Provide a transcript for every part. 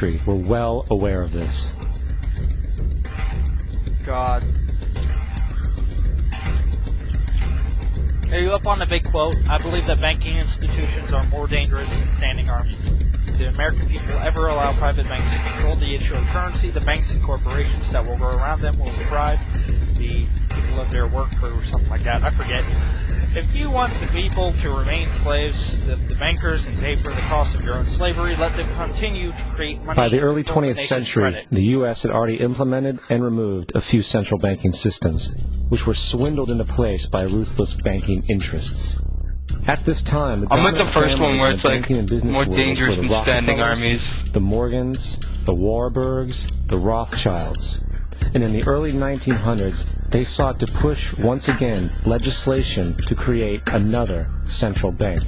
were well aware of this. God. Are you up on the big quote? I believe that banking institutions are more dangerous than standing armies. If the American people ever allow private banks to control the issue of currency, the banks and corporations that will grow around them will deprive the people of their work or something like that. I forget. If you want the people to remain slaves, the bankers, and pay for the cost of your own slavery, let them continue to create money. By the early 20th century, the U.S. had already implemented and removed a few central banking systems, which were swindled into place by ruthless banking interests. At this time, the I'm with the first one where it's like more dangerous than standing armies. The Morgans, the Warburgs, the Rothschilds. And in the early 1900s, they sought to push, once again, legislation to create another central bank.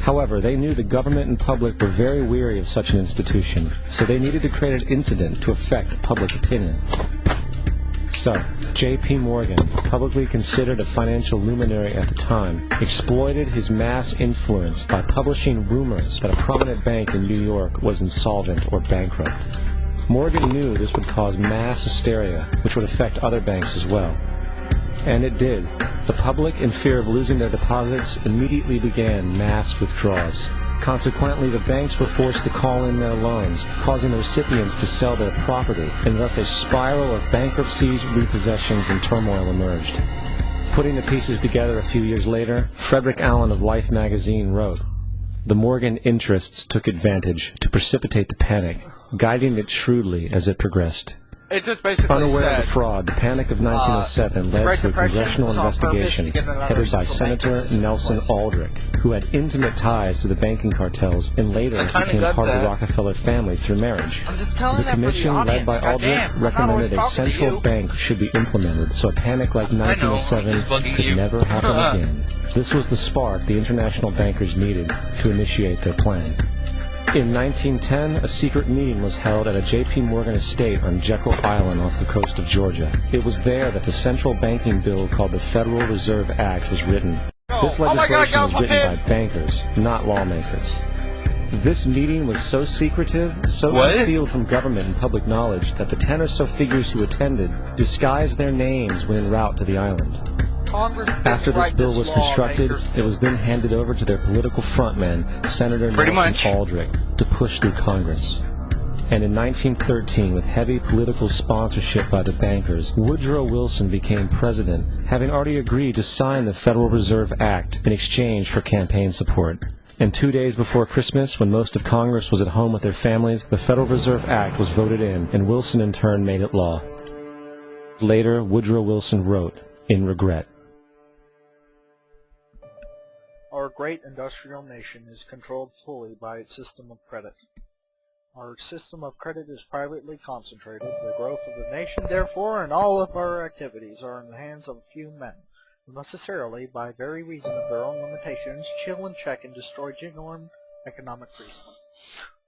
However, they knew the government and public were very weary of such an institution, so they needed to create an incident to affect public opinion. So, J.P. Morgan, publicly considered a financial luminary at the time, exploited his mass influence by publishing rumors that a prominent bank in New York was insolvent or bankrupt. Morgan knew this would cause mass hysteria, which would affect other banks as well. And it did. The public, in fear of losing their deposits, immediately began mass withdrawals. Consequently, the banks were forced to call in their loans, causing the recipients to sell their property, and thus a spiral of bankruptcies, repossessions, and turmoil emerged. Putting the pieces together a few years later, Frederick Allen of Life magazine wrote, "The Morgan interests took advantage to precipitate the panic, guiding it shrewdly as it progressed." It just basically Unaware said, of the fraud, the Panic of 1907 led to a congressional investigation headed by Senator Nelson Aldrich, who had intimate ties to the banking cartels and later became part of the Rockefeller family through marriage. The commission, led by Aldrich, recommended a central bank should be implemented so a panic like 1907 could never happen again. This was the spark the international bankers needed to initiate their plan. In 1910, a secret meeting was held at a J.P. Morgan estate on Jekyll Island off the coast of Georgia. It was there that the central banking bill called the Federal Reserve Act was written. This legislation was written by bankers, not lawmakers. This meeting was so secretive, so concealed from government and public knowledge that the 10 or so figures who attended disguised their names when en route to the island. After this bill was constructed, it was then handed over to their political frontman, Senator Nelson Aldrich, to push through Congress. And in 1913, with heavy political sponsorship by the bankers, Woodrow Wilson became president, having already agreed to sign the Federal Reserve Act in exchange for campaign support. And 2 days before Christmas, when most of Congress was at home with their families, the Federal Reserve Act was voted in, and Wilson in turn made it law. Later, Woodrow Wilson wrote, in regret, "Our great industrial nation is controlled fully by its system of credit. Our system of credit is privately concentrated. The growth of the nation, therefore, and all of our activities are in the hands of a few men, who necessarily, by very reason of their own limitations, chill and check and destroy genuine economic freedom.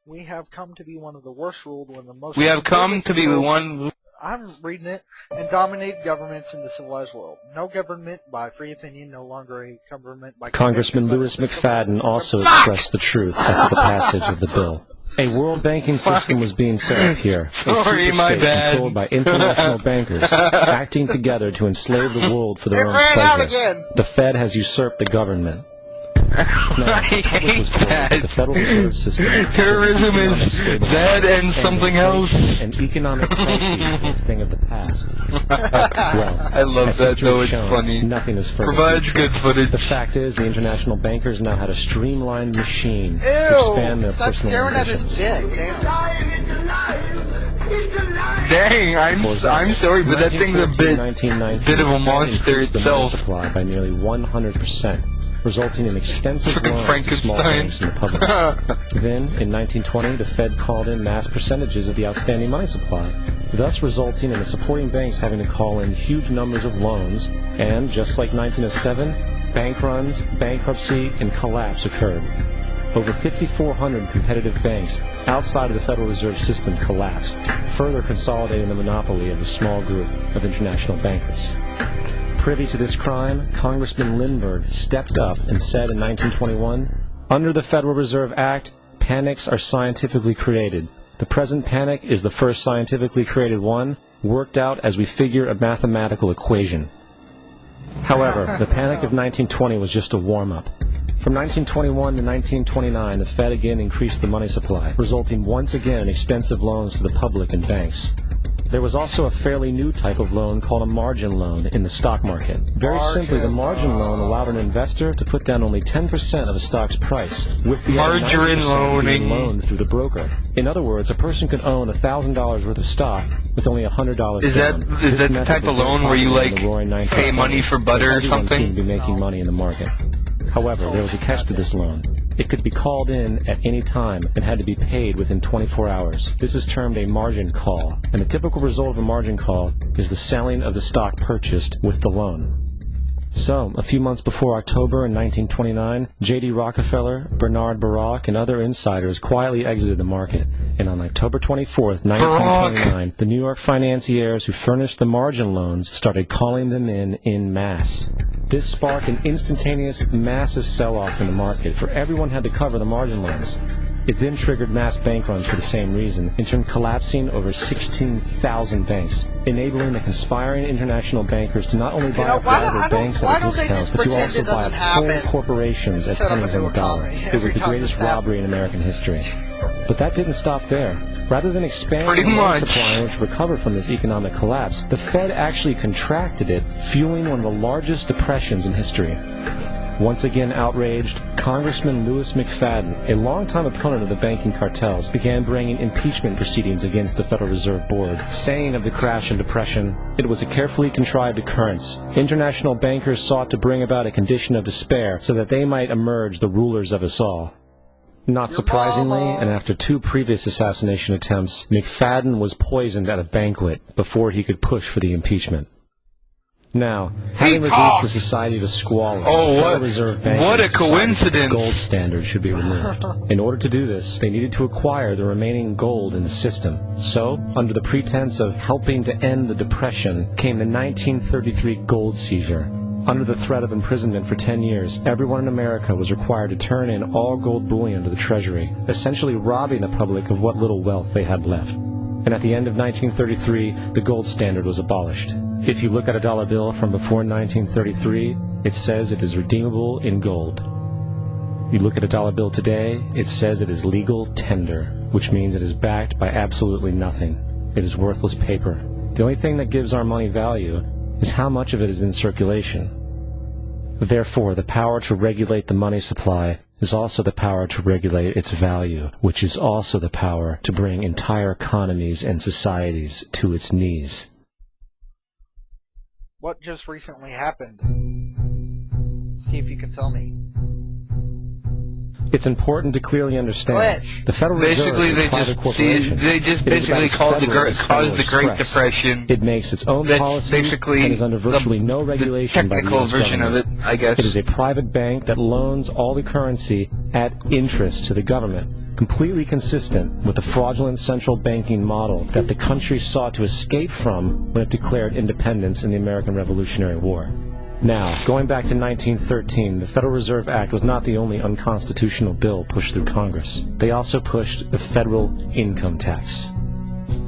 We have come to be one of the worst ruled, one of the most... I'm reading it, and dominate governments in the civilized world. No government by free opinion, no longer a government by... Congressman Lewis McFadden also expressed the truth after the passage of the bill. A world banking system was being set up here, a super state controlled by international bankers, acting together to enslave the world for their own pleasure. The Fed has usurped the government. Now, I hate that. The Federal Reserve System terrorism is dead and something else. An economic crisis is a thing of the past. Well, I love that though, it's funny. Nothing is further. Provides good footage. The fact is, the international bankers now had a streamlined machine to expand their personal ambitions. Dang, I'm sorry, but that thing's a bit of a monster itself. The supply by nearly 100%. Resulting in extensive loans to small banks and the public. Then, in 1920, the Fed called in mass percentages of the outstanding money supply, thus resulting in the supporting banks having to call in huge numbers of loans, and, just like 1907, bank runs, bankruptcy, and collapse occurred. Over 5,400 competitive banks outside of the Federal Reserve System collapsed, further consolidating the monopoly of a small group of international bankers. Privy to this crime, Congressman Lindbergh stepped up and said in 1921, "Under the Federal Reserve Act, panics are scientifically created. The The present panic is the first scientifically created one, worked out as we figure a mathematical equation. However, the panic of 1920 was just a warm-up. From 1921 to 1929, the Fed again increased the money supply, resulting once again in extensive loans to the public and banks. There was also a fairly new type of loan called a margin loan in the stock market. Very simply, the margin loan allowed an investor to put down only 10% of a stock's price, with the other 90% being loaned through the broker. In other words, a person could own $1,000 worth of stock with only $100 down. Is that the type of loan where you like pay money for butter or something? Everyone seemed to be making money in the market. However, there was a catch to this loan. It could be called in at any time and had to be paid within 24 hours. This is termed a margin call, and the typical result of a margin call is the selling of the stock purchased with the loan. So, a few months before October in 1929, J.D. Rockefeller, Bernard Baruch, and other insiders quietly exited the market, and on October 24th, 1929, the New York financiers who furnished the margin loans started calling them in masse. This sparked an instantaneous, massive sell-off in the market, for everyone had to cover the margin loans. It then triggered mass bank runs for the same reason, in turn collapsing over 16,000 banks, enabling the conspiring international bankers to not only buy up rival banks at a discount, but to also buy up whole corporations at pennies on the dollar. It was the greatest robbery in American history. But that didn't stop there. Rather than expand the money supply in which to recover from this economic collapse, the Fed actually contracted it, fueling one of the largest depressions in history. Once again outraged, Congressman Louis McFadden, a longtime opponent of the banking cartels, began bringing impeachment proceedings against the Federal Reserve Board, saying of the crash and depression, it was a carefully contrived occurrence. International bankers sought to bring about a condition of despair so that they might emerge the rulers of us all. Not surprisingly, and after 2 previous assassination attempts, McFadden was poisoned at a banquet before he could push for the impeachment. Now, having reduced the society to squalor, the Federal Reserve Bank what a coincidence! The gold standard should be removed. In order to do this, they needed to acquire the remaining gold in the system. So, under the pretense of helping to end the Depression, came the 1933 gold seizure. Under the threat of imprisonment for 10 years, everyone in America was required to turn in all gold bullion to the Treasury, essentially robbing the public of what little wealth they had left. And at the end of 1933, the gold standard was abolished. If you look at a dollar bill from before 1933, it says it is redeemable in gold. You look at a dollar bill today, it says it is legal tender, which means it is backed by absolutely nothing. It is worthless paper. The only thing that gives our money value is how much of it is in circulation. Therefore, the power to regulate the money supply is also the power to regulate its value, which is also the power to bring entire economies and societies to its knees. What just recently happened? See if you can tell me. It's important to clearly understand the Federal Reserve is a private corporation. They just basically caused the Great Depression. It makes its own policies and is under virtually no regulation by the U.S. government. I guess. It is a private bank that loans all the currency at interest to the government, completely consistent with the fraudulent central banking model that the country sought to escape from when it declared independence in the American Revolutionary War. Now, going back to 1913, the Federal Reserve Act was not the only unconstitutional bill pushed through Congress. They also pushed the federal income tax.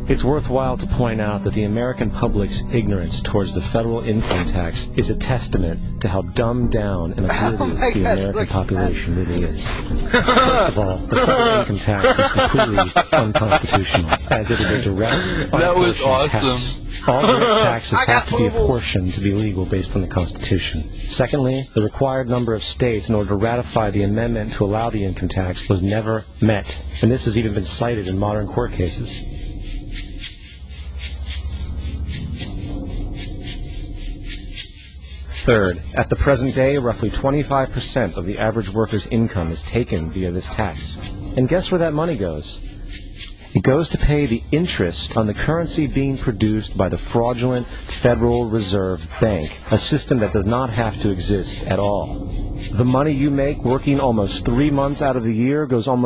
It's worthwhile to point out that the American public's ignorance towards the federal income tax is a testament to how dumbed down and oblivious the American population really is. First of all, the federal income tax is completely unconstitutional, as it is a direct, unapportioned tax. All direct taxes have to be apportioned to be legal based on the Constitution. Secondly, the required number of states in order to ratify the amendment to allow the income tax was never met, and this has even been cited in modern court cases. Third, at the present day, roughly 25% of the average worker's income is taken via this tax. And guess where that money goes? It goes to pay the interest on the currency being produced by the fraudulent Federal Reserve Bank, a system that does not have to exist at all. The money you make working almost 3 months out of the year goes almost